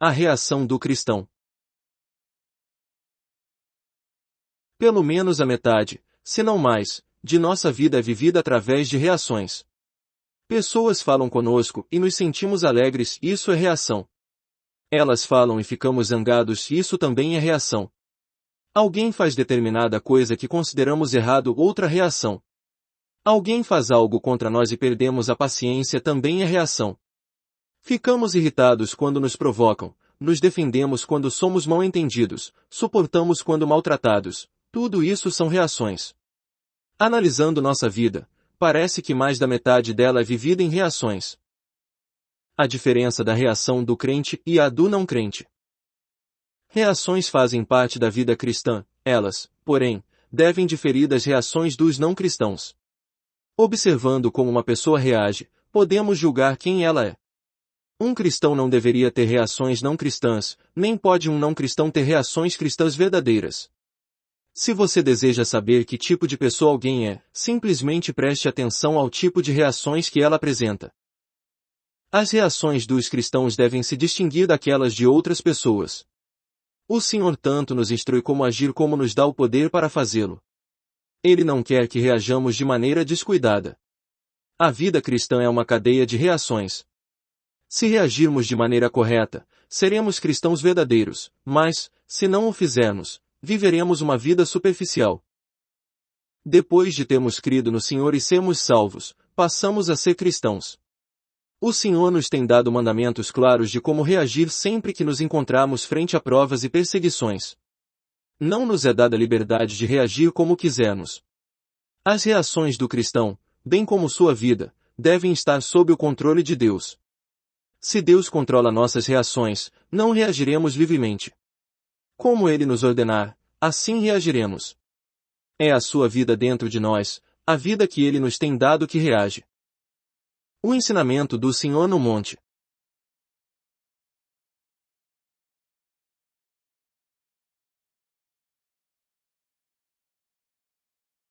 A reação do cristão. Pelo menos a metade, se não mais, de nossa vida é vivida através de reações. Pessoas falam conosco e nos sentimos alegres, isso é reação. Elas falam e ficamos zangados, isso também é reação. Alguém faz determinada coisa que consideramos errado, outra reação. Alguém faz algo contra nós e perdemos a paciência, também é reação. Ficamos irritados quando nos provocam, nos defendemos quando somos mal entendidos, suportamos quando maltratados, tudo isso são reações. Analisando nossa vida, parece que mais da metade dela é vivida em reações. A diferença da reação do crente e a do não crente. Reações fazem parte da vida cristã, elas, porém, devem diferir das reações dos não cristãos. Observando como uma pessoa reage, podemos julgar quem ela é. Um cristão não deveria ter reações não cristãs, nem pode um não cristão ter reações cristãs verdadeiras. Se você deseja saber que tipo de pessoa alguém é, simplesmente preste atenção ao tipo de reações que ela apresenta. As reações dos cristãos devem se distinguir daquelas de outras pessoas. O Senhor tanto nos instrui como agir como nos dá o poder para fazê-lo. Ele não quer que reajamos de maneira descuidada. A vida cristã é uma cadeia de reações. Se reagirmos de maneira correta, seremos cristãos verdadeiros, mas, se não o fizermos, viveremos uma vida superficial. Depois de termos crido no Senhor e sermos salvos, passamos a ser cristãos. O Senhor nos tem dado mandamentos claros de como reagir sempre que nos encontrarmos frente a provas e perseguições. Não nos é dada a liberdade de reagir como quisermos. As reações do cristão, bem como sua vida, devem estar sob o controle de Deus. Se Deus controla nossas reações, não reagiremos livremente. Como Ele nos ordenar, assim reagiremos. É a sua vida dentro de nós, a vida que Ele nos tem dado que reage. O ensinamento do Senhor no monte.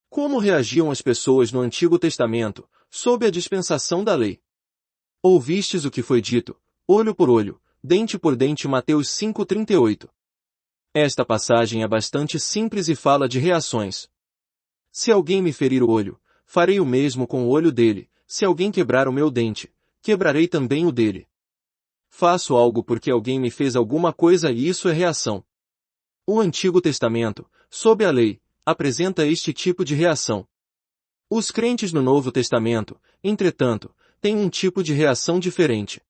Como reagiam as pessoas no Antigo Testamento, sob a dispensação da lei? Ouvistes o que foi dito, olho por olho, dente por dente. Mateus 5,38. Esta passagem é bastante simples e fala de reações. Se alguém me ferir o olho, farei o mesmo com o olho dele, se alguém quebrar o meu dente, quebrarei também o dele. Faço algo porque alguém me fez alguma coisa e isso é reação. O Antigo Testamento, sob a lei, apresenta este tipo de reação. Os crentes no Novo Testamento, entretanto, têm um tipo de reação diferente.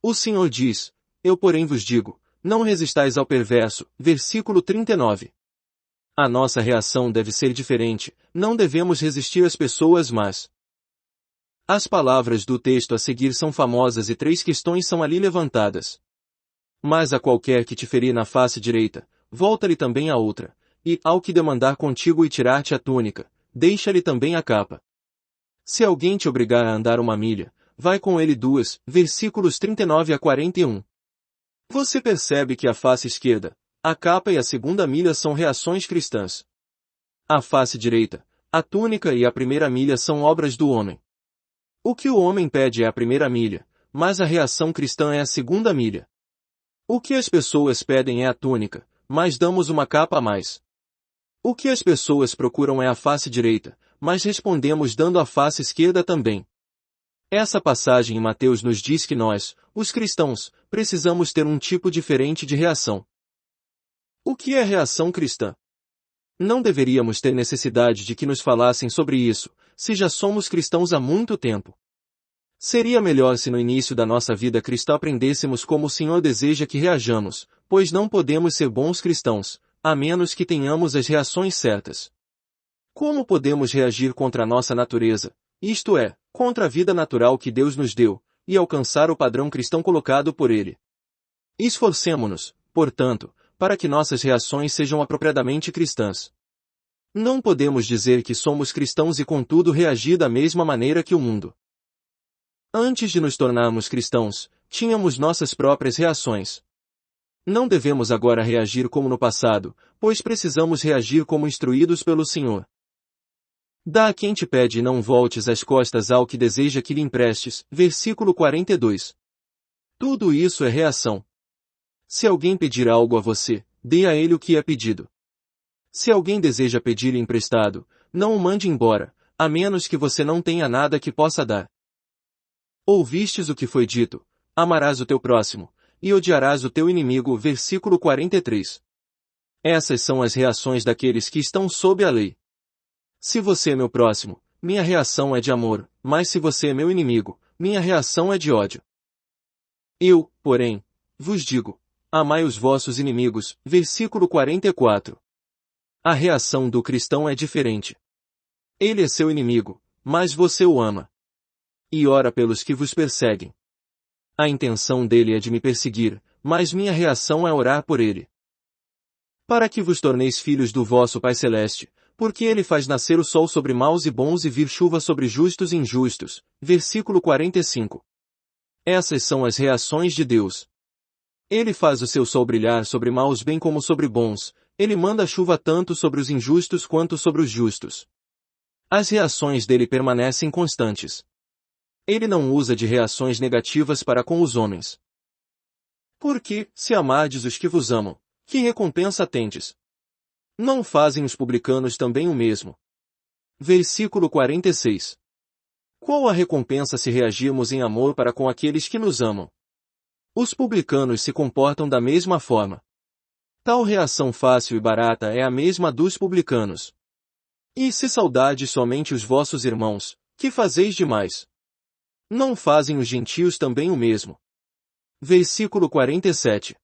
O Senhor diz, eu porém vos digo, não resistais ao perverso, versículo 39. A nossa reação deve ser diferente, não devemos resistir às pessoas mas... As palavras do texto a seguir são famosas e 3 questões são ali levantadas. Mas a qualquer que te ferir na face direita, volta-lhe também a outra, e, ao que demandar contigo e tirar-te a túnica, deixa-lhe também a capa. Se alguém te obrigar a andar 1 milha, vai com ele 2, versículos 39 a 41. Você percebe que a face esquerda, a capa e a 2ª milha são reações cristãs. A face direita, a túnica e a 1ª milha são obras do homem. O que o homem pede é a 1ª milha, mas a reação cristã é a 2ª milha. O que as pessoas pedem é a túnica, mas damos uma capa a mais. O que as pessoas procuram é a face direita, mas respondemos dando a face esquerda também. Essa passagem em Mateus nos diz que nós, os cristãos, precisamos ter um tipo diferente de reação. O que é reação cristã? Não deveríamos ter necessidade de que nos falassem sobre isso, se já somos cristãos há muito tempo. Seria melhor se no início da nossa vida cristã aprendêssemos como o Senhor deseja que reajamos, pois não podemos ser bons cristãos, a menos que tenhamos as reações certas. Como podemos reagir contra a nossa natureza, isto é, contra a vida natural que Deus nos deu, e alcançar o padrão cristão colocado por Ele? Esforcemo-nos, portanto, para que nossas reações sejam apropriadamente cristãs. Não podemos dizer que somos cristãos e contudo reagir da mesma maneira que o mundo. Antes de nos tornarmos cristãos, tínhamos nossas próprias reações. Não devemos agora reagir como no passado, pois precisamos reagir como instruídos pelo Senhor. Dá a quem te pede e não voltes as costas ao que deseja que lhe emprestes, versículo 42. Tudo isso é reação. Se alguém pedir algo a você, dê a ele o que é pedido. Se alguém deseja pedir-lhe emprestado, não o mande embora, a menos que você não tenha nada que possa dar. Ouvistes o que foi dito: amarás o teu próximo, e odiarás o teu inimigo. Versículo 43. Essas são as reações daqueles que estão sob a lei. Se você é meu próximo, minha reação é de amor, mas se você é meu inimigo, minha reação é de ódio. Eu, porém, vos digo: amai os vossos inimigos. Versículo 44. A reação do cristão é diferente. Ele é seu inimigo, mas você o ama. E ora pelos que vos perseguem. A intenção dele é de me perseguir, mas minha reação é orar por ele. Para que vos torneis filhos do vosso Pai Celeste, porque ele faz nascer o sol sobre maus e bons e vir chuva sobre justos e injustos. Versículo 45. Essas são as reações de Deus. Ele faz o seu sol brilhar sobre maus bem como sobre bons, ele manda chuva tanto sobre os injustos quanto sobre os justos. As reações dele permanecem constantes. Ele não usa de reações negativas para com os homens. Porque, se amardes os que vos amam, que recompensa tendes? Não fazem os publicanos também o mesmo? Versículo 46. Qual a recompensa se reagirmos em amor para com aqueles que nos amam? Os publicanos se comportam da mesma forma. Tal reação fácil e barata é a mesma dos publicanos. E se saudades somente os vossos irmãos, que fazeis demais? Não fazem os gentios também o mesmo? Versículo 47.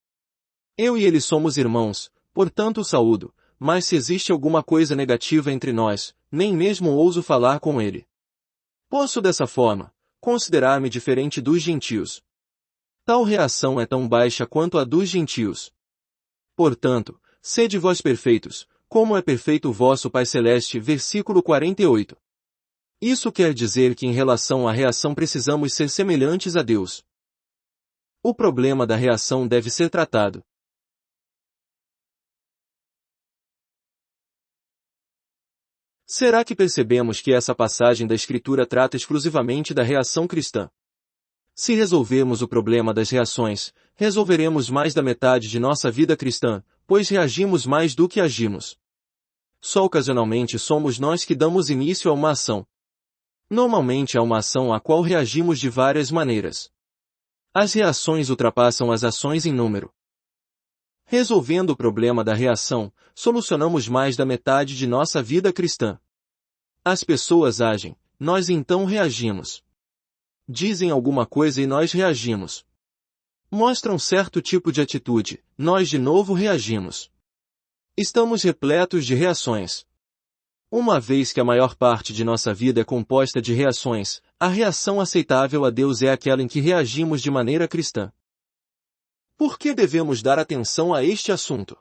Eu e ele somos irmãos, portanto o saúdo, mas se existe alguma coisa negativa entre nós, nem mesmo ouso falar com ele. Posso dessa forma, considerar-me diferente dos gentios. Tal reação é tão baixa quanto a dos gentios. Portanto, sede vós perfeitos, como é perfeito o vosso Pai Celeste. Versículo 48. Isso quer dizer que em relação à reação precisamos ser semelhantes a Deus. O problema da reação deve ser tratado. Será que percebemos que essa passagem da Escritura trata exclusivamente da reação cristã? Se resolvermos o problema das reações, resolveremos mais da metade de nossa vida cristã, pois reagimos mais do que agimos. Só ocasionalmente somos nós que damos início a uma ação. Normalmente há uma ação à qual reagimos de várias maneiras. As reações ultrapassam as ações em número. Resolvendo o problema da reação, solucionamos mais da metade de nossa vida cristã. As pessoas agem, nós então reagimos. Dizem alguma coisa e nós reagimos. Mostram certo tipo de atitude, nós de novo reagimos. Estamos repletos de reações. Uma vez que a maior parte de nossa vida é composta de reações, a reação aceitável a Deus é aquela em que reagimos de maneira cristã. Por que devemos dar atenção a este assunto?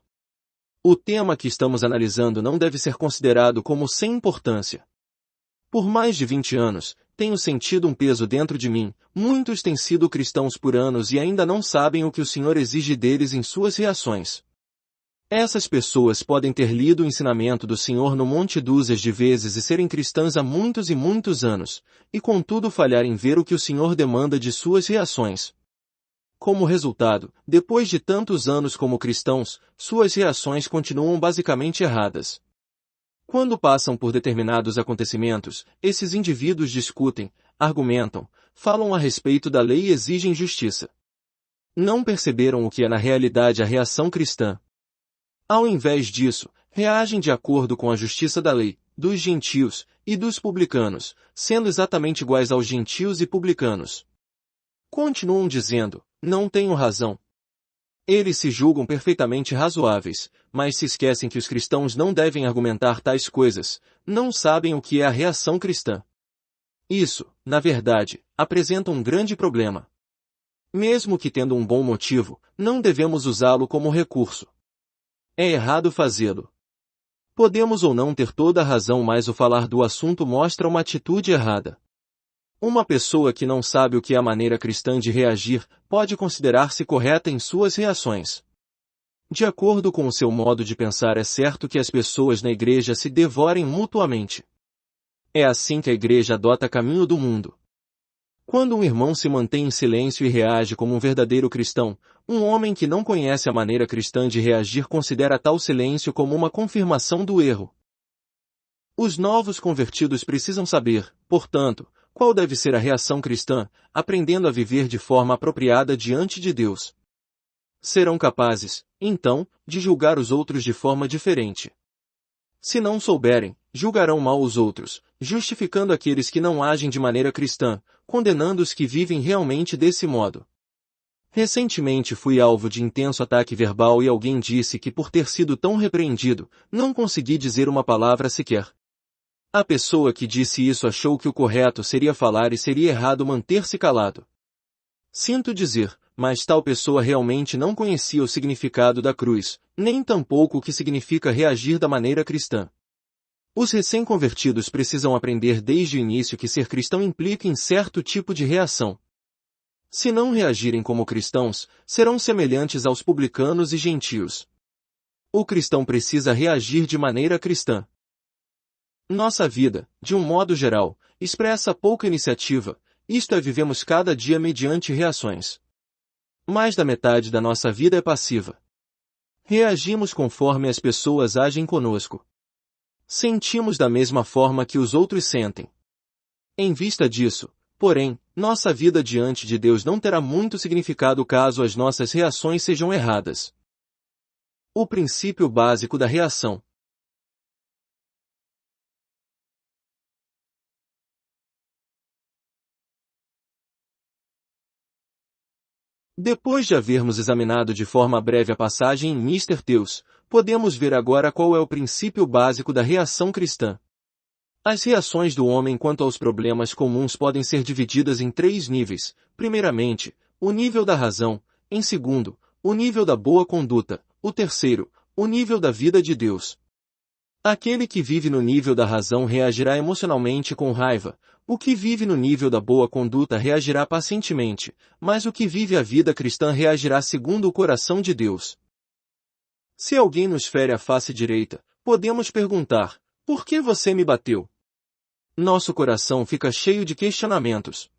O tema que estamos analisando não deve ser considerado como sem importância. Por mais de 20 anos, tenho sentido um peso dentro de mim. Muitos têm sido cristãos por anos e ainda não sabem o que o Senhor exige deles em suas reações. Essas pessoas podem ter lido o ensinamento do Senhor no monte dúzias de vezes e serem cristãs há muitos e muitos anos, e contudo falhar em ver o que o Senhor demanda de suas reações. Como resultado, depois de tantos anos como cristãos, suas reações continuam basicamente erradas. Quando passam por determinados acontecimentos, esses indivíduos discutem, argumentam, falam a respeito da lei e exigem justiça. Não perceberam o que é na realidade a reação cristã. Ao invés disso, reagem de acordo com a justiça da lei, dos gentios e dos publicanos, sendo exatamente iguais aos gentios e publicanos. Continuam dizendo: não tenho razão. Eles se julgam perfeitamente razoáveis, mas se esquecem que os cristãos não devem argumentar tais coisas, não sabem o que é a reação cristã. Isso, na verdade, apresenta um grande problema. Mesmo que tendo um bom motivo, não devemos usá-lo como recurso. É errado fazê-lo. Podemos ou não ter toda a razão, mas o falar do assunto mostra uma atitude errada. Uma pessoa que não sabe o que é a maneira cristã de reagir, pode considerar-se correta em suas reações. De acordo com o seu modo de pensar, é certo que as pessoas na igreja se devorem mutuamente. É assim que a igreja adota caminho do mundo. Quando um irmão se mantém em silêncio e reage como um verdadeiro cristão, um homem que não conhece a maneira cristã de reagir considera tal silêncio como uma confirmação do erro. Os novos convertidos precisam saber, portanto, qual deve ser a reação cristã, aprendendo a viver de forma apropriada diante de Deus. Serão capazes, então, de julgar os outros de forma diferente. Se não souberem, julgarão mal os outros, justificando aqueles que não agem de maneira cristã, condenando os que vivem realmente desse modo. Recentemente fui alvo de intenso ataque verbal e alguém disse que por ter sido tão repreendido, não consegui dizer uma palavra sequer. A pessoa que disse isso achou que o correto seria falar e seria errado manter-se calado. Sinto dizer, mas tal pessoa realmente não conhecia o significado da cruz, nem tampouco o que significa reagir da maneira cristã. Os recém-convertidos precisam aprender desde o início que ser cristão implica em certo tipo de reação. Se não reagirem como cristãos, serão semelhantes aos publicanos e gentios. O cristão precisa reagir de maneira cristã. Nossa vida, de um modo geral, expressa pouca iniciativa, isto é, vivemos cada dia mediante reações. Mais da metade da nossa vida é passiva. Reagimos conforme as pessoas agem conosco. Sentimos da mesma forma que os outros sentem. Em vista disso, porém, nossa vida diante de Deus não terá muito significado caso as nossas reações sejam erradas. O princípio básico da reação. Depois de havermos examinado de forma breve a passagem em Mr. Teus, podemos ver agora qual é o princípio básico da reação cristã. As reações do homem quanto aos problemas comuns podem ser divididas em 3 níveis. Primeiramente, o nível da razão. Em segundo, o nível da boa conduta. O terceiro, o nível da vida de Deus. Aquele que vive no nível da razão reagirá emocionalmente com raiva. O que vive no nível da boa conduta reagirá pacientemente, mas o que vive a vida cristã reagirá segundo o coração de Deus. Se alguém nos fere a face direita, podemos perguntar: por que você me bateu? Nosso coração fica cheio de questionamentos.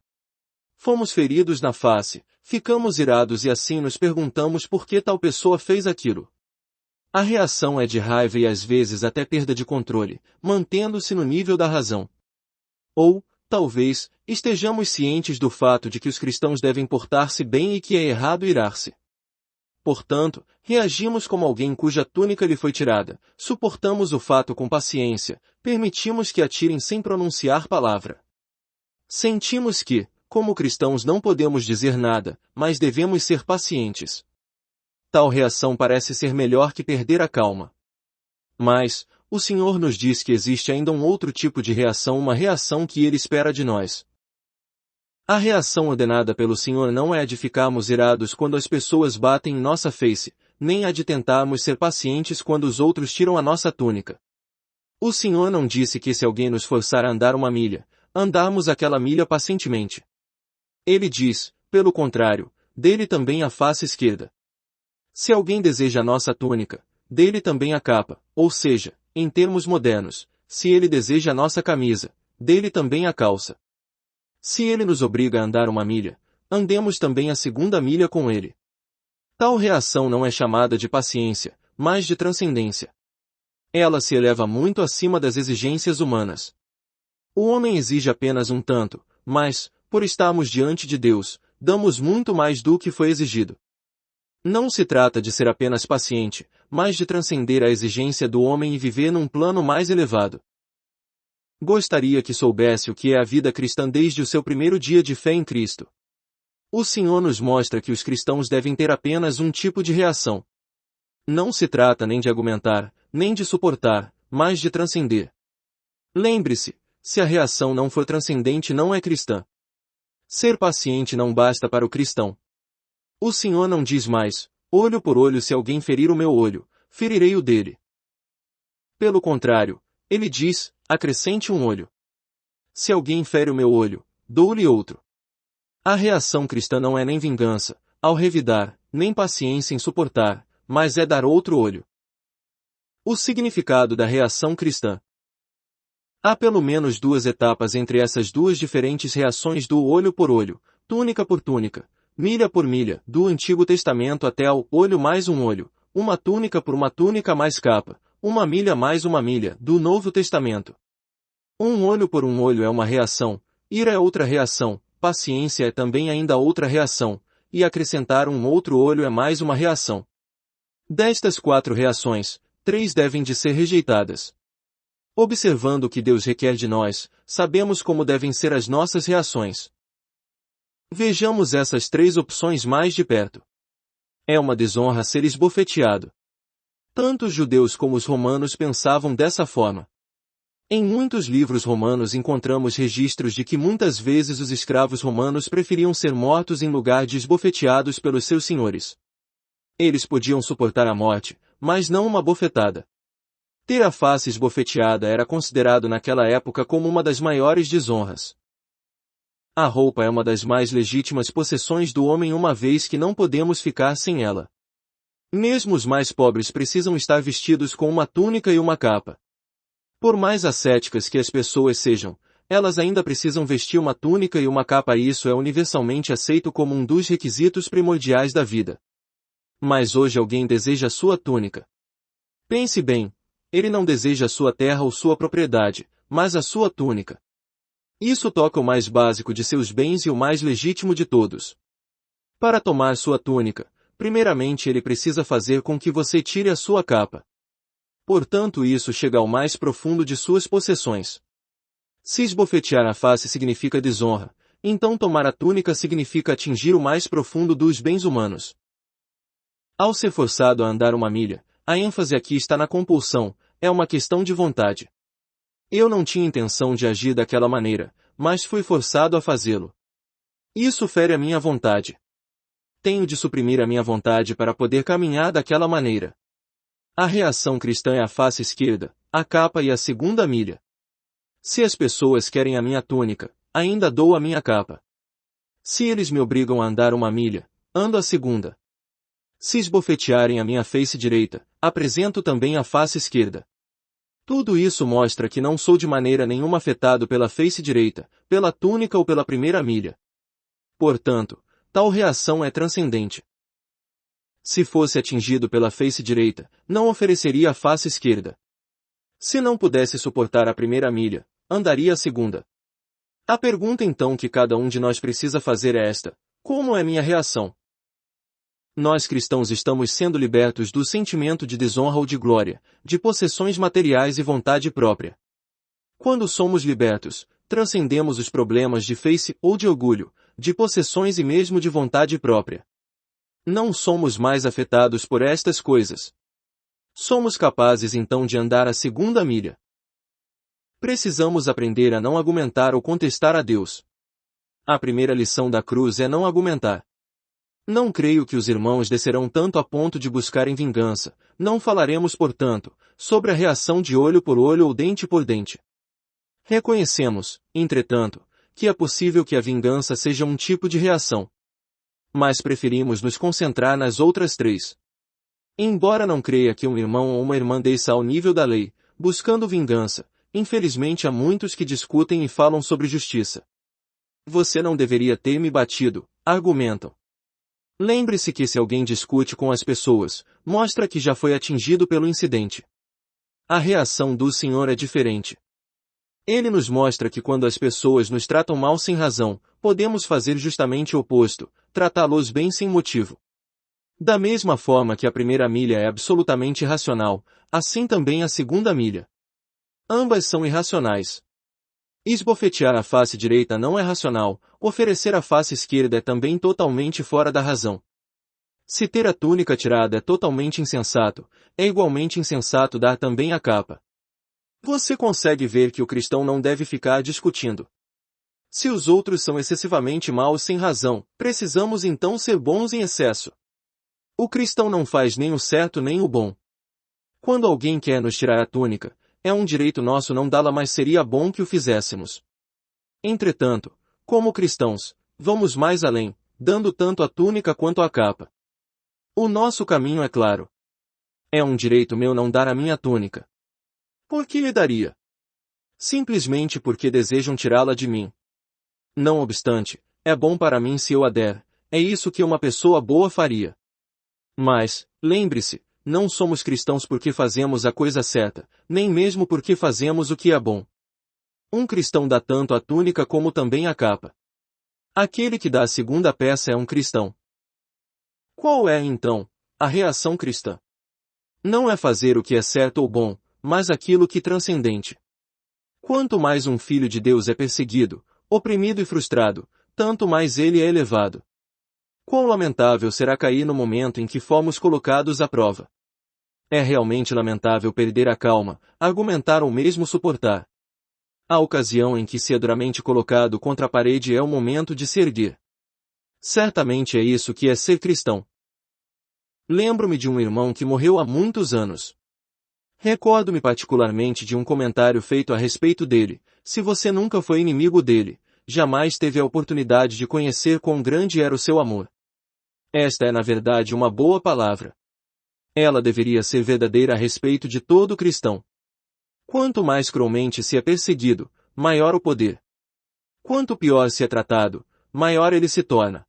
Fomos feridos na face, ficamos irados e assim nos perguntamos por que tal pessoa fez aquilo. A reação é de raiva e às vezes até perda de controle, mantendo-se no nível da razão. Ou, talvez, estejamos cientes do fato de que os cristãos devem portar-se bem e que é errado irar-se. Portanto, reagimos como alguém cuja túnica lhe foi tirada, suportamos o fato com paciência, permitimos que atirem sem pronunciar palavra. Sentimos que, como cristãos não podemos dizer nada, mas devemos ser pacientes. Tal reação parece ser melhor que perder a calma. Mas, o Senhor nos diz que existe ainda um outro tipo de reação, uma reação que Ele espera de nós. A reação ordenada pelo Senhor não é a de ficarmos irados quando as pessoas batem em nossa face, nem a de tentarmos ser pacientes quando os outros tiram a nossa túnica. O Senhor não disse que se alguém nos forçar a andar 1 milha, andarmos aquela milha pacientemente. Ele diz, pelo contrário, dele também a face esquerda. Se alguém deseja a nossa túnica, dele também a capa, ou seja, em termos modernos, se ele deseja a nossa camisa, dele também a calça. Se ele nos obriga a andar 1 milha, andemos também a 2ª milha com ele. Tal reação não é chamada de paciência, mas de transcendência. Ela se eleva muito acima das exigências humanas. O homem exige apenas um tanto, mas, por estarmos diante de Deus, damos muito mais do que foi exigido. Não se trata de ser apenas paciente, mas de transcender a exigência do homem e viver num plano mais elevado. Gostaria que soubesse o que é a vida cristã desde o seu primeiro dia de fé em Cristo. O Senhor nos mostra que os cristãos devem ter apenas um tipo de reação. Não se trata nem de argumentar, nem de suportar, mas de transcender. Lembre-se, se a reação não for transcendente não é cristã. Ser paciente não basta para o cristão. O Senhor não diz mais, olho por olho, se alguém ferir o meu olho, ferirei o dele. Pelo contrário, ele diz, acrescente um olho. Se alguém fere o meu olho, dou-lhe outro. A reação cristã não é nem vingança, ao revidar, nem paciência em suportar, mas é dar outro olho. O significado da reação cristã. Há pelo menos duas etapas entre essas duas diferentes reações do olho por olho, túnica por túnica, milha por milha, do Antigo Testamento até ao olho mais um olho, uma túnica por uma túnica mais capa, uma milha mais uma milha, do Novo Testamento. Um olho por um olho é uma reação, ira é outra reação, paciência é também ainda outra reação, e acrescentar um outro olho é mais uma reação. Destas 4 reações, 3 devem de ser rejeitadas. Observando o que Deus requer de nós, sabemos como devem ser as nossas reações. Vejamos essas 3 opções mais de perto. É uma desonra ser esbofeteado. Tanto os judeus como os romanos pensavam dessa forma. Em muitos livros romanos encontramos registros de que muitas vezes os escravos romanos preferiam ser mortos em lugar de esbofeteados pelos seus senhores. Eles podiam suportar a morte, mas não uma bofetada. Ter a face esbofeteada era considerado naquela época como uma das maiores desonras. A roupa é uma das mais legítimas possessões do homem, uma vez que não podemos ficar sem ela. Mesmo os mais pobres precisam estar vestidos com uma túnica e uma capa. Por mais ascéticas que as pessoas sejam, elas ainda precisam vestir uma túnica e uma capa, e isso é universalmente aceito como um dos requisitos primordiais da vida. Mas hoje alguém deseja sua túnica. Pense bem, ele não deseja sua terra ou sua propriedade, mas a sua túnica. Isso toca o mais básico de seus bens e o mais legítimo de todos. Para tomar sua túnica, primeiramente ele precisa fazer com que você tire a sua capa. Portanto, isso chega ao mais profundo de suas possessões. Se esbofetear a face significa desonra, então tomar a túnica significa atingir o mais profundo dos bens humanos. Ao ser forçado a andar uma milha, a ênfase aqui está na compulsão, é uma questão de vontade. Eu não tinha intenção de agir daquela maneira, mas fui forçado a fazê-lo. Isso fere a minha vontade. Tenho de suprimir a minha vontade para poder caminhar daquela maneira. A reação cristã é a face esquerda, a capa e a segunda milha. Se as pessoas querem a minha túnica, ainda dou a minha capa. Se eles me obrigam a andar uma milha, ando a segunda. Se esbofetearem a minha face direita, apresento também a face esquerda. Tudo isso mostra que não sou de maneira nenhuma afetado pela face direita, pela túnica ou pela primeira milha. Portanto, tal reação é transcendente. Se fosse atingido pela face direita, não ofereceria a face esquerda. Se não pudesse suportar a primeira milha, andaria a segunda. A pergunta então que cada um de nós precisa fazer é esta: como é minha reação? Nós cristãos estamos sendo libertos do sentimento de desonra ou de glória, de possessões materiais e vontade própria. Quando somos libertos, transcendemos os problemas de face ou de orgulho, de possessões e mesmo de vontade própria. Não somos mais afetados por estas coisas. Somos capazes então de andar a segunda milha. Precisamos aprender a não argumentar ou contestar a Deus. A primeira lição da cruz é não argumentar. Não creio que os irmãos descerão tanto a ponto de buscarem vingança, não falaremos, portanto, sobre a reação de olho por olho ou dente por dente. Reconhecemos, entretanto, que é possível que a vingança seja um tipo de reação. Mas preferimos nos concentrar nas outras 3. Embora não creia que um irmão ou uma irmã desça ao nível da lei, buscando vingança, infelizmente há muitos que discutem e falam sobre justiça. Você não deveria ter me batido, argumentam. Lembre-se que se alguém discute com as pessoas, mostra que já foi atingido pelo incidente. A reação do Senhor é diferente. Ele nos mostra que quando as pessoas nos tratam mal sem razão, podemos fazer justamente o oposto, tratá-los bem sem motivo. Da mesma forma que a primeira milha é absolutamente irracional, assim também a segunda milha. Ambas são irracionais. Esbofetear a face direita não é racional, oferecer a face esquerda é também totalmente fora da razão. Se ter a túnica tirada é totalmente insensato, é igualmente insensato dar também a capa. Você consegue ver que o cristão não deve ficar discutindo. Se os outros são excessivamente maus sem razão, precisamos então ser bons em excesso. O cristão não faz nem o certo nem o bom. Quando alguém quer nos tirar a túnica, é um direito nosso não dá-la, mas seria bom que o fizéssemos. Entretanto, como cristãos, vamos mais além, dando tanto a túnica quanto a capa. O nosso caminho é claro. É um direito meu não dar a minha túnica. Por que lhe daria? simplesmente porque desejam tirá-la de mim. Não obstante, é bom para mim se eu a der, é isso que uma pessoa boa faria. Mas, lembre-se, não somos cristãos porque fazemos a coisa certa, nem mesmo porque fazemos o que é bom. Um cristão dá tanto a túnica como também a capa. Aquele que dá a segunda peça é um cristão. Qual é, então, a reação cristã? Não é fazer o que é certo ou bom, mas aquilo que é transcendente. Quanto mais um filho de Deus é perseguido, oprimido e frustrado, tanto mais ele é elevado. Quão lamentável será cair no momento em que fomos colocados à prova. É realmente lamentável perder a calma, argumentar ou mesmo suportar. A ocasião em que se é duramente colocado contra a parede é o momento de se erguer. Certamente é isso que é ser cristão. Lembro-me de um irmão que morreu há muitos anos. Recordo-me particularmente de um comentário feito a respeito dele: se você nunca foi inimigo dele, jamais teve a oportunidade de conhecer quão grande era o seu amor. Esta é na verdade uma boa palavra. Ela deveria ser verdadeira a respeito de todo cristão. Quanto mais cruelmente se é perseguido, maior o poder. Quanto pior se é tratado, maior ele se torna.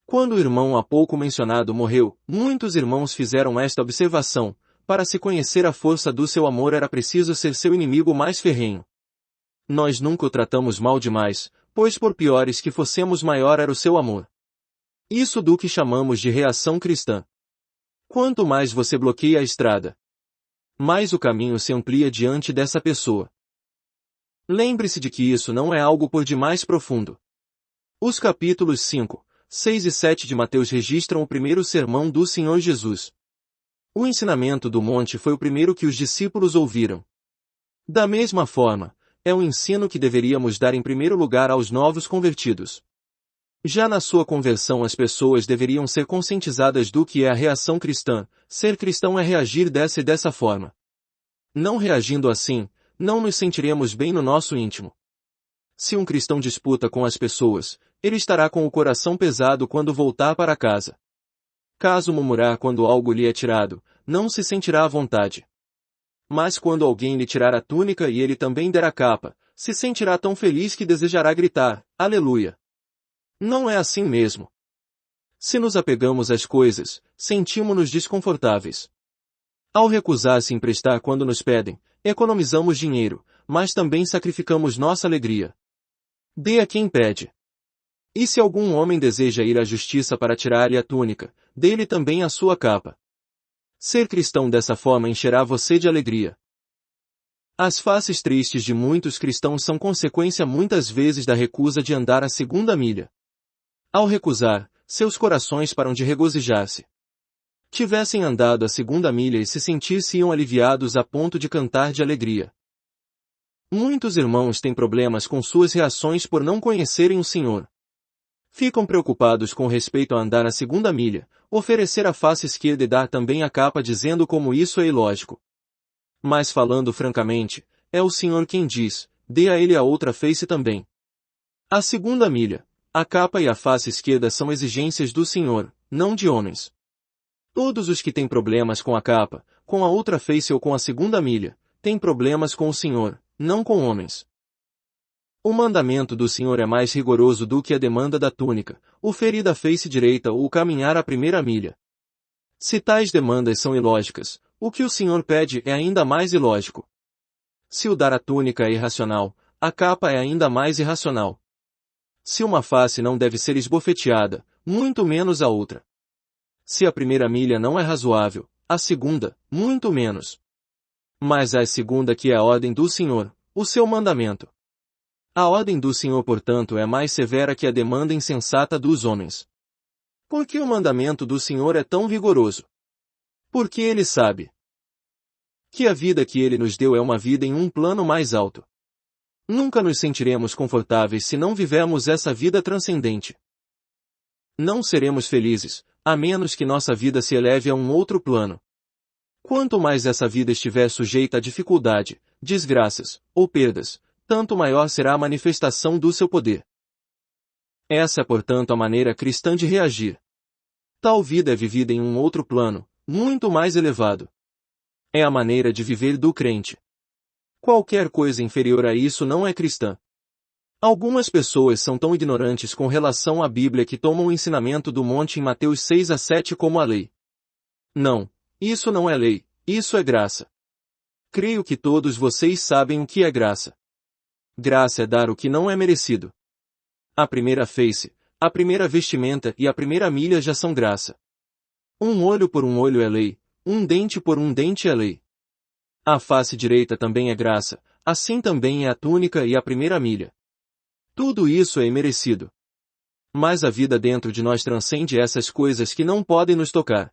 Quando o irmão há pouco mencionado morreu, muitos irmãos fizeram esta observação: para se conhecer a força do seu amor era preciso ser seu inimigo mais ferrenho. Nós nunca o tratamos mal demais, pois por piores que fossemos maior era o seu amor. Isso do que chamamos de reação cristã. Quanto mais você bloqueia a estrada, mais o caminho se amplia diante dessa pessoa. Lembre-se de que isso não é algo por demais profundo. Os capítulos 5, 6 e 7 de Mateus registram o primeiro sermão do Senhor Jesus. O ensinamento do monte foi o primeiro que os discípulos ouviram. Da mesma forma, é o ensino que deveríamos dar em primeiro lugar aos novos convertidos. Já na sua conversão as pessoas deveriam ser conscientizadas do que é a reação cristã. Ser cristão é reagir dessa e dessa forma. Não reagindo assim, não nos sentiremos bem no nosso íntimo. Se um cristão disputa com as pessoas, ele estará com o coração pesado quando voltar para casa. Caso murmurar quando algo lhe é tirado, não se sentirá à vontade. Mas quando alguém lhe tirar a túnica e ele também der a capa, se sentirá tão feliz que desejará gritar: Aleluia! Não é assim mesmo. Se nos apegamos às coisas, sentimos-nos desconfortáveis. Ao recusar-se emprestar quando nos pedem, economizamos dinheiro, mas também sacrificamos nossa alegria. Dê a quem pede. E se algum homem deseja ir à justiça para tirar-lhe a túnica, dê-lhe também a sua capa. Ser cristão dessa forma encherá você de alegria. As faces tristes de muitos cristãos são consequência muitas vezes da recusa de andar a segunda milha. Ao recusar, seus corações param de regozijar-se. Tivessem andado a segunda milha e se sentiriam aliviados a ponto de cantar de alegria. Muitos irmãos têm problemas com suas reações por não conhecerem o Senhor. Ficam preocupados com respeito a andar a segunda milha, oferecer a face esquerda e dar também a capa dizendo como isso é ilógico. Mas falando francamente, é o Senhor quem diz: dê a ele a outra face também. A segunda milha, a capa e a face esquerda são exigências do Senhor, não de homens. Todos os que têm problemas com a capa, com a outra face ou com a segunda milha, têm problemas com o Senhor, não com homens. O mandamento do Senhor é mais rigoroso do que a demanda da túnica, o ferir da face direita ou o caminhar a primeira milha. Se tais demandas são ilógicas, o que o Senhor pede é ainda mais ilógico. Se o dar a túnica é irracional, a capa é ainda mais irracional. Se uma face não deve ser esbofeteada, muito menos a outra. Se a primeira milha não é razoável, a segunda, muito menos. Mas a segunda que é a ordem do Senhor, o seu mandamento. A ordem do Senhor, portanto, é mais severa que a demanda insensata dos homens. Por que o mandamento do Senhor é tão vigoroso? Porque ele sabe que a vida que ele nos deu é uma vida em um plano mais alto. Nunca nos sentiremos confortáveis se não vivermos essa vida transcendente. Não seremos felizes, a menos que nossa vida se eleve a um outro plano. Quanto mais essa vida estiver sujeita a dificuldade, desgraças, ou perdas, tanto maior será a manifestação do seu poder. Essa é, portanto, a maneira cristã de reagir. Tal vida é vivida em um outro plano, muito mais elevado. É a maneira de viver do crente. Qualquer coisa inferior a isso não é cristã. Algumas pessoas são tão ignorantes com relação à Bíblia que tomam o ensinamento do monte em Mateus 6 a 7 como a lei. Não, isso não é lei, isso é graça. Creio que todos vocês sabem o que é graça. Graça é dar o que não é merecido. A primeira face, a primeira vestimenta e a primeira milha já são graça. Um olho por um olho é lei, um dente por um dente é lei. A face direita também é graça, assim também é a túnica e a primeira milha. Tudo isso é imerecido. Mas a vida dentro de nós transcende essas coisas que não podem nos tocar.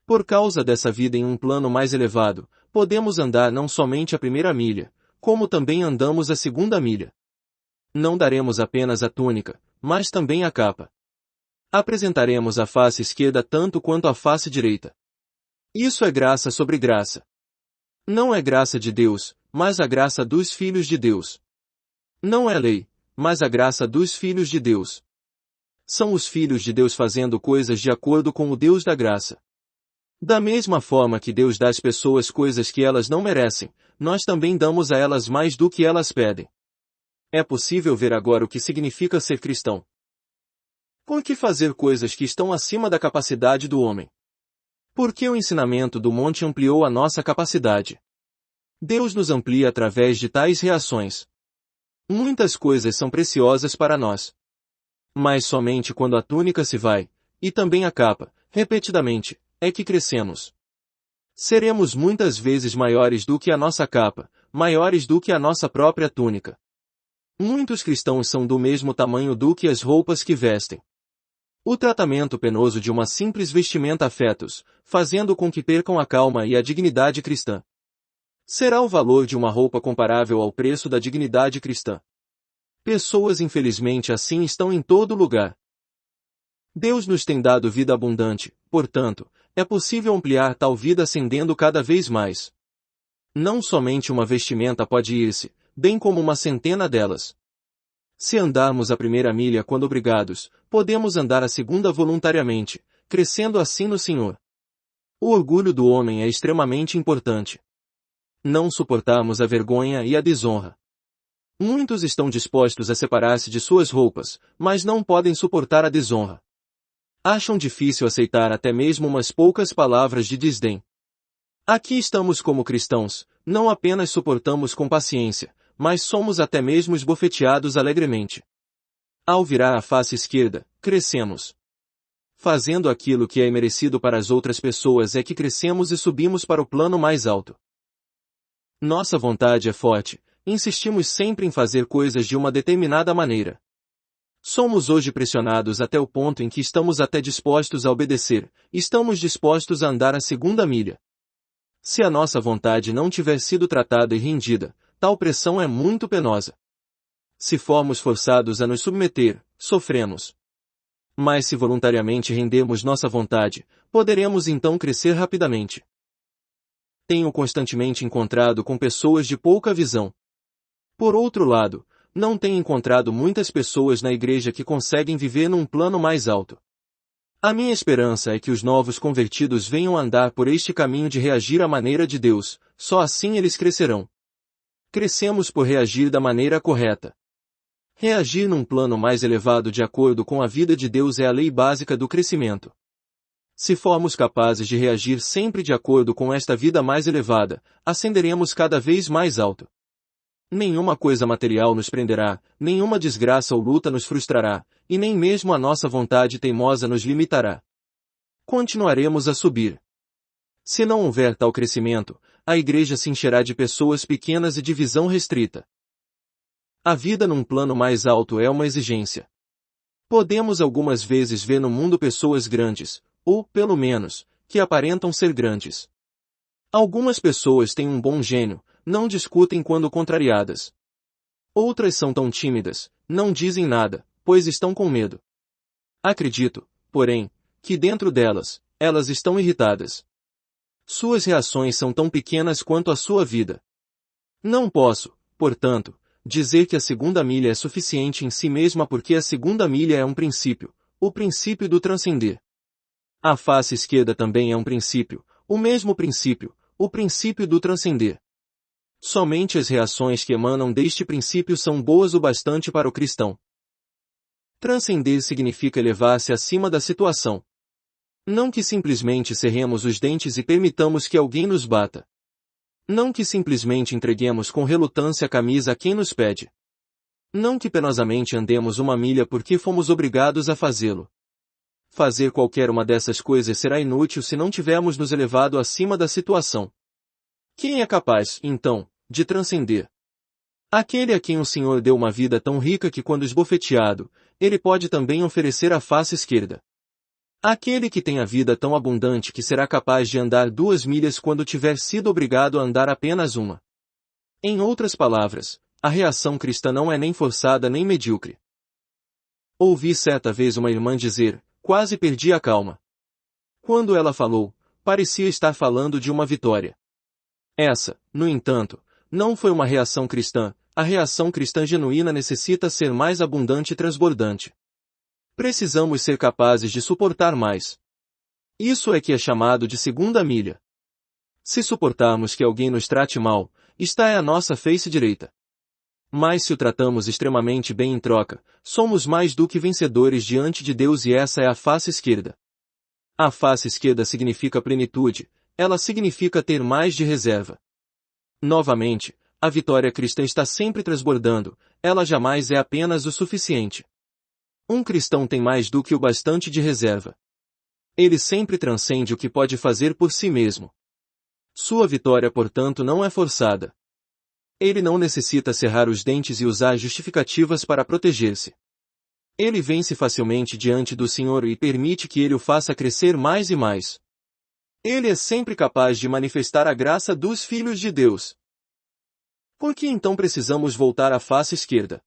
Por causa dessa vida em um plano mais elevado, podemos andar não somente a primeira milha, como também andamos a segunda milha. Não daremos apenas a túnica, mas também a capa. Apresentaremos a face esquerda tanto quanto a face direita. Isso é graça sobre graça. Não é graça de Deus, mas a graça dos filhos de Deus. Não é lei, mas a graça dos filhos de Deus. São os filhos de Deus fazendo coisas de acordo com o Deus da graça. Da mesma forma que Deus dá às pessoas coisas que elas não merecem, nós também damos a elas mais do que elas pedem. É possível ver agora o que significa ser cristão. Por que fazer coisas que estão acima da capacidade do homem? Porque o ensinamento do monte ampliou a nossa capacidade. Deus nos amplia através de tais reações. Muitas coisas são preciosas para nós. Mas somente quando a túnica se vai, e também a capa, repetidamente, é que crescemos. Seremos muitas vezes maiores do que a nossa capa, maiores do que a nossa própria túnica. Muitos cristãos são do mesmo tamanho do que as roupas que vestem. O tratamento penoso de uma simples vestimenta afeta-os, fazendo com que percam a calma e a dignidade cristã. Será o valor de uma roupa comparável ao preço da dignidade cristã? Pessoas infelizmente assim estão em todo lugar. Deus nos tem dado vida abundante, portanto, é possível ampliar tal vida ascendendo cada vez mais. Não somente uma vestimenta pode ir-se, bem como uma centena delas. Se andarmos a primeira milha quando obrigados, podemos andar a segunda voluntariamente, crescendo assim no Senhor. O orgulho do homem é extremamente importante. Não suportamos a vergonha e a desonra. Muitos estão dispostos a separar-se de suas roupas, mas não podem suportar a desonra. Acham difícil aceitar até mesmo umas poucas palavras de desdém. Aqui estamos como cristãos, não apenas suportamos com paciência, mas somos até mesmo esbofeteados alegremente. Ao virar a face esquerda, crescemos. Fazendo aquilo que é merecido para as outras pessoas é que crescemos e subimos para o plano mais alto. Nossa vontade é forte, insistimos sempre em fazer coisas de uma determinada maneira. Somos hoje pressionados até o ponto em que estamos até dispostos a obedecer, estamos dispostos a andar a segunda milha. Se a nossa vontade não tiver sido tratada e rendida, tal pressão é muito penosa. Se formos forçados a nos submeter, sofremos. Mas se voluntariamente rendermos nossa vontade, poderemos então crescer rapidamente. Tenho constantemente encontrado com pessoas de pouca visão. Por outro lado, não tenho encontrado muitas pessoas na igreja que conseguem viver num plano mais alto. A minha esperança é que os novos convertidos venham andar por este caminho de reagir à maneira de Deus, só assim eles crescerão. Crescemos por reagir da maneira correta. Reagir num plano mais elevado de acordo com a vida de Deus é a lei básica do crescimento. Se formos capazes de reagir sempre de acordo com esta vida mais elevada, ascenderemos cada vez mais alto. Nenhuma coisa material nos prenderá, nenhuma desgraça ou luta nos frustrará, e nem mesmo a nossa vontade teimosa nos limitará. Continuaremos a subir. Se não houver tal crescimento, a igreja se encherá de pessoas pequenas e de visão restrita. A vida num plano mais alto é uma exigência. Podemos algumas vezes ver no mundo pessoas grandes, ou, pelo menos, que aparentam ser grandes. Algumas pessoas têm um bom gênio, não discutem quando contrariadas. Outras são tão tímidas, não dizem nada, pois estão com medo. Acredito, porém, que dentro delas, elas estão irritadas. Suas reações são tão pequenas quanto a sua vida. Não posso, portanto, dizer que a segunda milha é suficiente em si mesma porque a segunda milha é um princípio, o princípio do transcender. A face esquerda também é um princípio, o mesmo princípio, o princípio do transcender. Somente as reações que emanam deste princípio são boas o bastante para o cristão. Transcender significa elevar-se acima da situação. Não que simplesmente cerremos os dentes e permitamos que alguém nos bata. Não que simplesmente entreguemos com relutância a camisa a quem nos pede. Não que penosamente andemos uma milha porque fomos obrigados a fazê-lo. Fazer qualquer uma dessas coisas será inútil se não tivermos nos elevado acima da situação. Quem é capaz, então, de transcender? Aquele a quem o Senhor deu uma vida tão rica que quando esbofeteado, ele pode também oferecer a face esquerda. Aquele que tem a vida tão abundante que será capaz de andar 2 milhas quando tiver sido obrigado a andar apenas uma. Em outras palavras, a reação cristã não é nem forçada nem medíocre. Ouvi certa vez uma irmã dizer, quase perdi a calma. Quando ela falou, parecia estar falando de uma vitória. Essa, no entanto, não foi uma reação cristã. A reação cristã genuína necessita ser mais abundante e transbordante. Precisamos ser capazes de suportar mais. Isso é que é chamado de segunda milha. Se suportarmos que alguém nos trate mal, está é a nossa face direita. Mas se o tratamos extremamente bem em troca, somos mais do que vencedores diante de Deus e essa é a face esquerda. A face esquerda significa plenitude, ela significa ter mais de reserva. Novamente, a vitória cristã está sempre transbordando, ela jamais é apenas o suficiente. Um cristão tem mais do que o bastante de reserva. Ele sempre transcende o que pode fazer por si mesmo. Sua vitória, portanto, não é forçada. Ele não necessita cerrar os dentes e usar justificativas para proteger-se. Ele vence facilmente diante do Senhor e permite que ele o faça crescer mais e mais. Ele é sempre capaz de manifestar a graça dos filhos de Deus. Por que então precisamos voltar à face esquerda?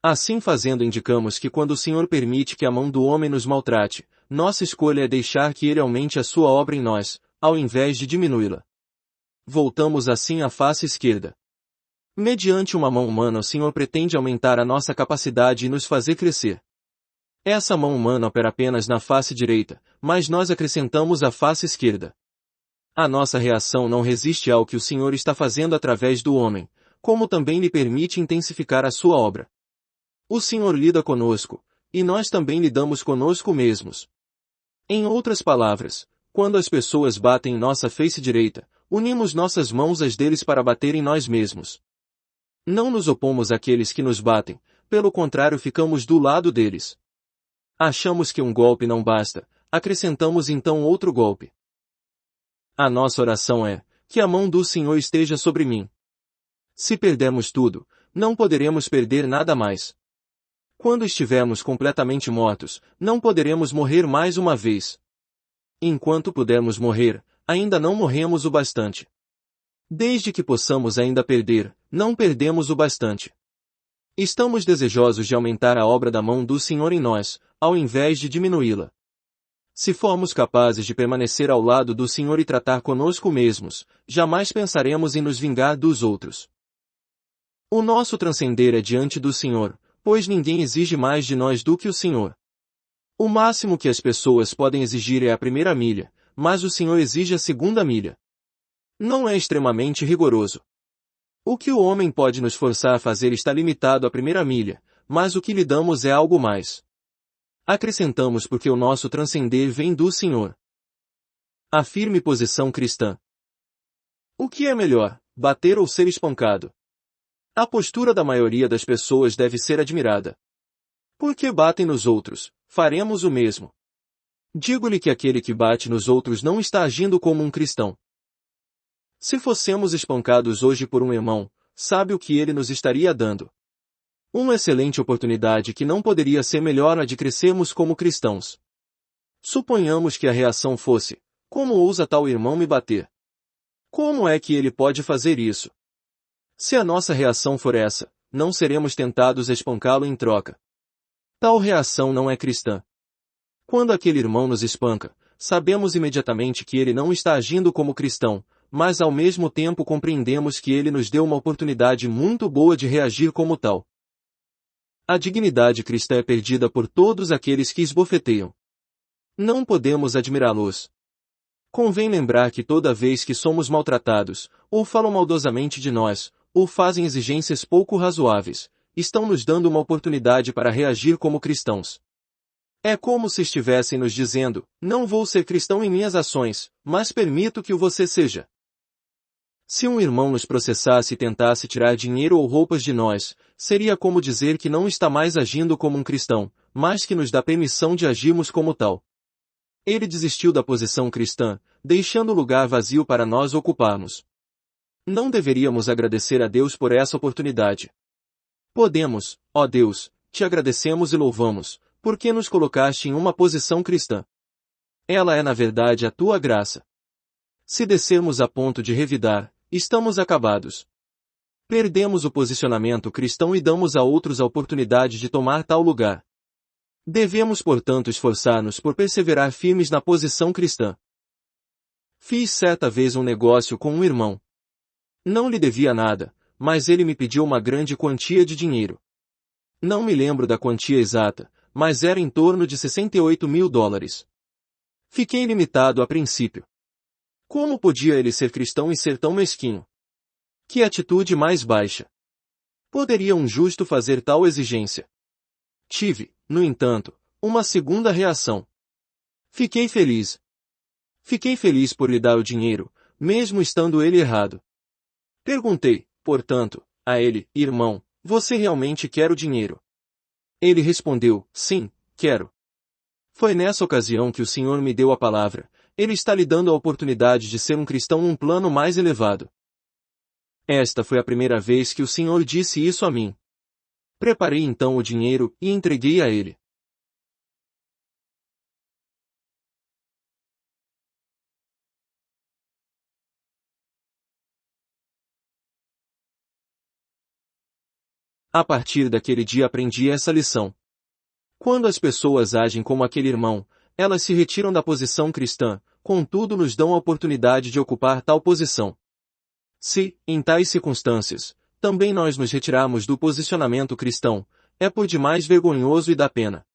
Assim fazendo indicamos que quando o Senhor permite que a mão do homem nos maltrate, nossa escolha é deixar que ele aumente a sua obra em nós, ao invés de diminuí-la. Voltamos assim à face esquerda. Mediante uma mão humana o Senhor pretende aumentar a nossa capacidade e nos fazer crescer. Essa mão humana opera apenas na face direita, mas nós acrescentamos a face esquerda. A nossa reação não resiste ao que o Senhor está fazendo através do homem, como também lhe permite intensificar a sua obra. O Senhor lida conosco, e nós também lidamos conosco mesmos. Em outras palavras, quando as pessoas batem em nossa face direita, unimos nossas mãos às deles para bater em nós mesmos. Não nos opomos àqueles que nos batem, pelo contrário ficamos do lado deles. Achamos que um golpe não basta, acrescentamos então outro golpe. A nossa oração é, que a mão do Senhor esteja sobre mim. Se perdermos tudo, não poderemos perder nada mais. Quando estivermos completamente mortos, não poderemos morrer mais uma vez. Enquanto pudermos morrer, ainda não morremos o bastante. Desde que possamos ainda perder, não perdemos o bastante. Estamos desejosos de aumentar a obra da mão do Senhor em nós, ao invés de diminuí-la. Se formos capazes de permanecer ao lado do Senhor e tratar conosco mesmos, jamais pensaremos em nos vingar dos outros. O nosso transcender é diante do Senhor, pois ninguém exige mais de nós do que o Senhor. O máximo que as pessoas podem exigir é a primeira milha, mas o Senhor exige a segunda milha. Não é extremamente rigoroso. O que o homem pode nos forçar a fazer está limitado à primeira milha, mas o que lhe damos é algo mais. Acrescentamos porque o nosso transcender vem do Senhor. A firme posição cristã. O que é melhor, bater ou ser espancado? A postura da maioria das pessoas deve ser admirada. Porque batem nos outros, faremos o mesmo. Digo-lhe que aquele que bate nos outros não está agindo como um cristão. Se fossemos espancados hoje por um irmão, sabe o que ele nos estaria dando? Uma excelente oportunidade que não poderia ser melhor a de crescermos como cristãos. Suponhamos que a reação fosse, como ousa tal irmão me bater? Como é que ele pode fazer isso? Se a nossa reação for essa, não seremos tentados a espancá-lo em troca. Tal reação não é cristã. Quando aquele irmão nos espanca, sabemos imediatamente que ele não está agindo como cristão, mas ao mesmo tempo compreendemos que ele nos deu uma oportunidade muito boa de reagir como tal. A dignidade cristã é perdida por todos aqueles que esbofeteiam. Não podemos admirá-los. Convém lembrar que toda vez que somos maltratados, ou falam maldosamente de nós, ou fazem exigências pouco razoáveis, estão nos dando uma oportunidade para reagir como cristãos. É como se estivessem nos dizendo, não vou ser cristão em minhas ações, mas permito que o você seja. Se um irmão nos processasse e tentasse tirar dinheiro ou roupas de nós, seria como dizer que não está mais agindo como um cristão, mas que nos dá permissão de agirmos como tal. Ele desistiu da posição cristã, deixando o lugar vazio para nós ocuparmos. Não deveríamos agradecer a Deus por essa oportunidade. Podemos, ó Deus, te agradecemos e louvamos, porque nos colocaste em uma posição cristã. Ela é na verdade a tua graça. Se descermos a ponto de revidar, estamos acabados. Perdemos o posicionamento cristão e damos a outros a oportunidade de tomar tal lugar. Devemos, portanto, esforçar-nos por perseverar firmes na posição cristã. Fiz certa vez um negócio com um irmão. Não lhe devia nada, mas ele me pediu uma grande quantia de dinheiro. Não me lembro da quantia exata, mas era em torno de 68 mil dólares. Fiquei limitado a princípio. Como podia ele ser cristão e ser tão mesquinho? Que atitude mais baixa! Poderia um justo fazer tal exigência? Tive, no entanto, uma segunda reação. Fiquei feliz. Fiquei feliz por lhe dar o dinheiro, mesmo estando ele errado. Perguntei, portanto, a ele, irmão, você realmente quer o dinheiro? Ele respondeu, sim, quero. Foi nessa ocasião que o Senhor me deu a palavra, ele está lhe dando a oportunidade de ser um cristão num plano mais elevado. Esta foi a primeira vez que o Senhor disse isso a mim. Preparei então o dinheiro e entreguei a ele. A partir daquele dia aprendi essa lição. Quando as pessoas agem como aquele irmão, elas se retiram da posição cristã, contudo nos dão a oportunidade de ocupar tal posição. Se, em tais circunstâncias, também nós nos retirarmos do posicionamento cristão, é por demais vergonhoso e dá pena.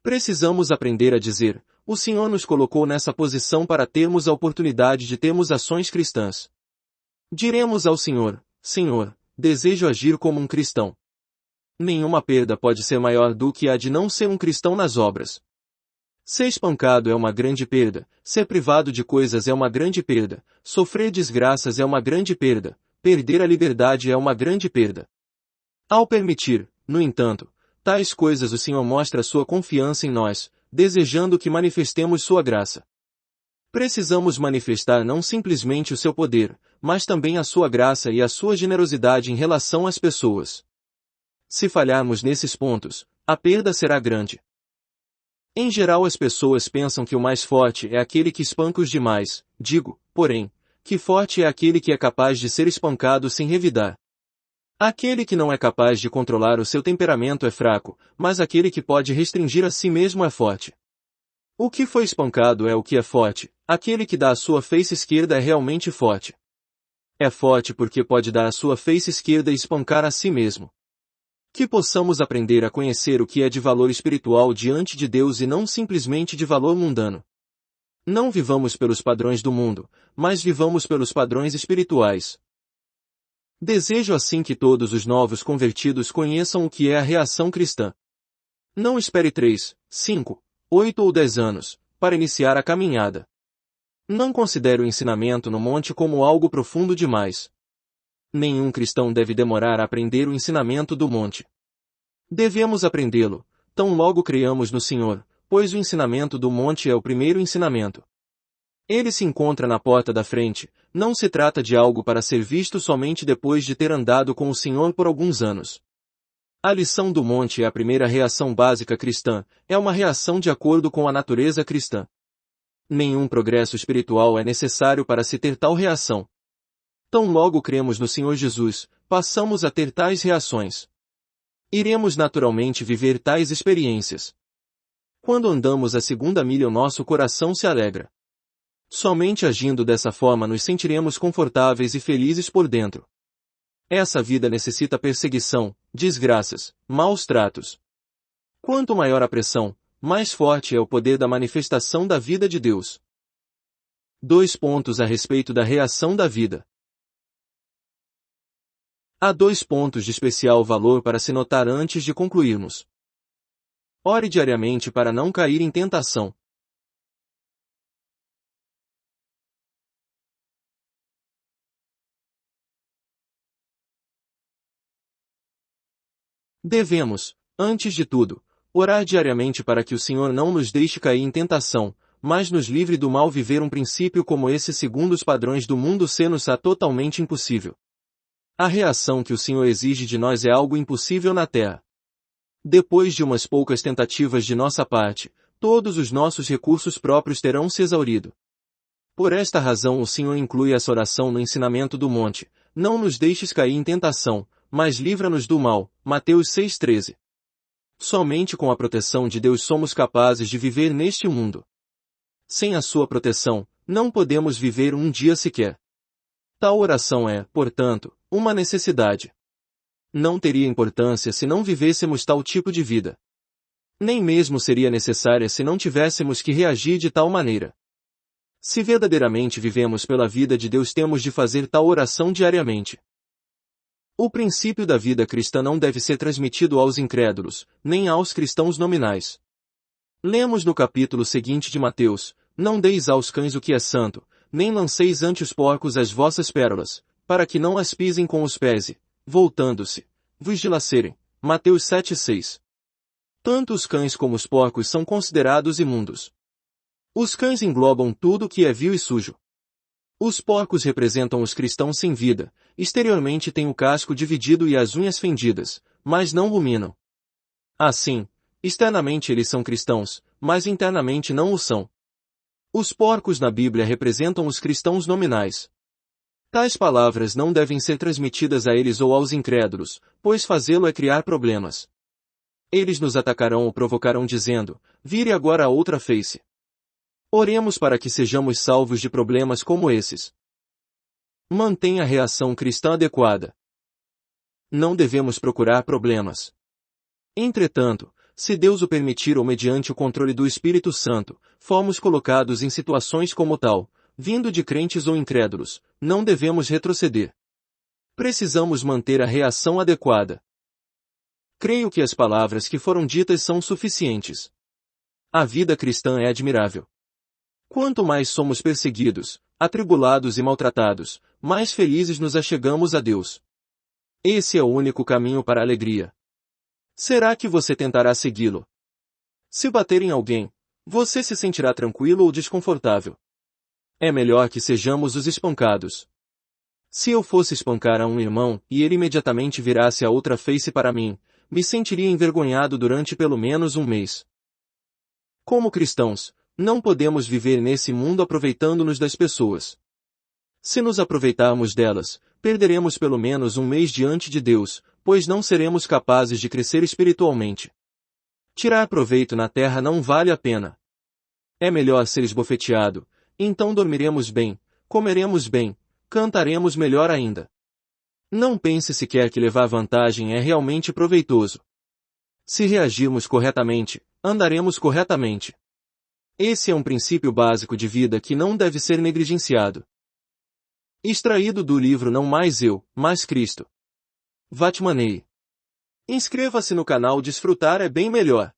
Precisamos aprender a dizer, o Senhor nos colocou nessa posição para termos a oportunidade de termos ações cristãs. Diremos ao Senhor, Senhor, desejo agir como um cristão. Nenhuma perda pode ser maior do que a de não ser um cristão nas obras. Ser espancado é uma grande perda, ser privado de coisas é uma grande perda, sofrer desgraças é uma grande perda, perder a liberdade é uma grande perda. Ao permitir, no entanto, tais coisas o Senhor mostra sua confiança em nós, desejando que manifestemos sua graça. Precisamos manifestar não simplesmente o seu poder, mas também a sua graça e a sua generosidade em relação às pessoas. Se falharmos nesses pontos, a perda será grande. Em geral as pessoas pensam que o mais forte é aquele que espanca os demais, digo, porém, que forte é aquele que é capaz de ser espancado sem revidar. Aquele que não é capaz de controlar o seu temperamento é fraco, mas aquele que pode restringir a si mesmo é forte. O que foi espancado é o que é forte, aquele que dá a sua face esquerda é realmente forte. É forte porque pode dar a sua face esquerda e espancar a si mesmo. Que possamos aprender a conhecer o que é de valor espiritual diante de Deus e não simplesmente de valor mundano. Não vivamos pelos padrões do mundo, mas vivamos pelos padrões espirituais. Desejo assim que todos os novos convertidos conheçam o que é a reação cristã. Não espere 3, 5, 8 ou 10 anos, para iniciar a caminhada. Não considere o ensinamento no monte como algo profundo demais. Nenhum cristão deve demorar a aprender o ensinamento do monte. Devemos aprendê-lo, tão logo creiamos no Senhor, pois o ensinamento do monte é o primeiro ensinamento. Ele se encontra na porta da frente, não se trata de algo para ser visto somente depois de ter andado com o Senhor por alguns anos. A lição do monte é a primeira reação básica cristã, é uma reação de acordo com a natureza cristã. Nenhum progresso espiritual é necessário para se ter tal reação. Tão logo cremos no Senhor Jesus, passamos a ter tais reações. Iremos naturalmente viver tais experiências. Quando andamos a segunda milha o nosso coração se alegra. Somente agindo dessa forma nos sentiremos confortáveis e felizes por dentro. Essa vida necessita perseguição, desgraças, maus tratos. Quanto maior a pressão, mais forte é o poder da manifestação da vida de Deus. 2 pontos a respeito da reação da vida. Há 2 pontos de especial valor para se notar antes de concluirmos. Ore diariamente para não cair em tentação. Devemos, antes de tudo, orar diariamente para que o Senhor não nos deixe cair em tentação, mas nos livre do mal. Viver um princípio como esse segundo os padrões do mundo se-nos-á totalmente impossível. A reação que o Senhor exige de nós é algo impossível na terra. Depois de umas poucas tentativas de nossa parte, todos os nossos recursos próprios terão se exaurido. Por esta razão o Senhor inclui essa oração no ensinamento do monte: não nos deixes cair em tentação, mas livra-nos do mal. Mateus 6,13. Somente com a proteção de Deus somos capazes de viver neste mundo. Sem a sua proteção, não podemos viver um dia sequer. Tal oração é, portanto, uma necessidade. Não teria importância se não vivêssemos tal tipo de vida. Nem mesmo seria necessária se não tivéssemos que reagir de tal maneira. Se verdadeiramente vivemos pela vida de Deus, temos de fazer tal oração diariamente. O princípio da vida cristã não deve ser transmitido aos incrédulos, nem aos cristãos nominais. Lemos no capítulo seguinte de Mateus: não deis aos cães o que é santo, nem lanceis ante os porcos as vossas pérolas, para que não as pisem com os pés e, voltando-se, vos dilacerem. Mateus 7,6. Tanto os cães como os porcos são considerados imundos. Os cães englobam tudo que é vil e sujo. Os porcos representam os cristãos sem vida, exteriormente têm o casco dividido e as unhas fendidas, mas não ruminam. Assim, externamente eles são cristãos, mas internamente não o são. Os porcos na Bíblia representam os cristãos nominais. Tais palavras não devem ser transmitidas a eles ou aos incrédulos, pois fazê-lo é criar problemas. Eles nos atacarão ou provocarão dizendo: vire agora a outra face. Oremos para que sejamos salvos de problemas como esses. Mantenha a reação cristã adequada. Não devemos procurar problemas. Entretanto, se Deus o permitir ou mediante o controle do Espírito Santo, fomos colocados em situações como tal, vindo de crentes ou incrédulos, não devemos retroceder. Precisamos manter a reação adequada. Creio que as palavras que foram ditas são suficientes. A vida cristã é admirável. Quanto mais somos perseguidos, atribulados e maltratados, mais felizes nos achegamos a Deus. Esse é o único caminho para a alegria. Será que você tentará segui-lo? Se bater em alguém, você se sentirá tranquilo ou desconfortável? É melhor que sejamos os espancados. Se eu fosse espancar a um irmão e ele imediatamente virasse a outra face para mim, me sentiria envergonhado durante pelo menos um mês. Como cristãos, não podemos viver nesse mundo aproveitando-nos das pessoas. Se nos aproveitarmos delas, perderemos pelo menos um mês diante de Deus, pois não seremos capazes de crescer espiritualmente. Tirar proveito na terra não vale a pena. É melhor ser esbofeteado, então dormiremos bem, comeremos bem, cantaremos melhor ainda. Não pense sequer que levar vantagem é realmente proveitoso. Se reagirmos corretamente, andaremos corretamente. Esse é um princípio básico de vida que não deve ser negligenciado. Extraído do livro Não Mais Eu, Mas Cristo. Vatmanei. Inscreva-se no canal. Desfrutar é bem melhor.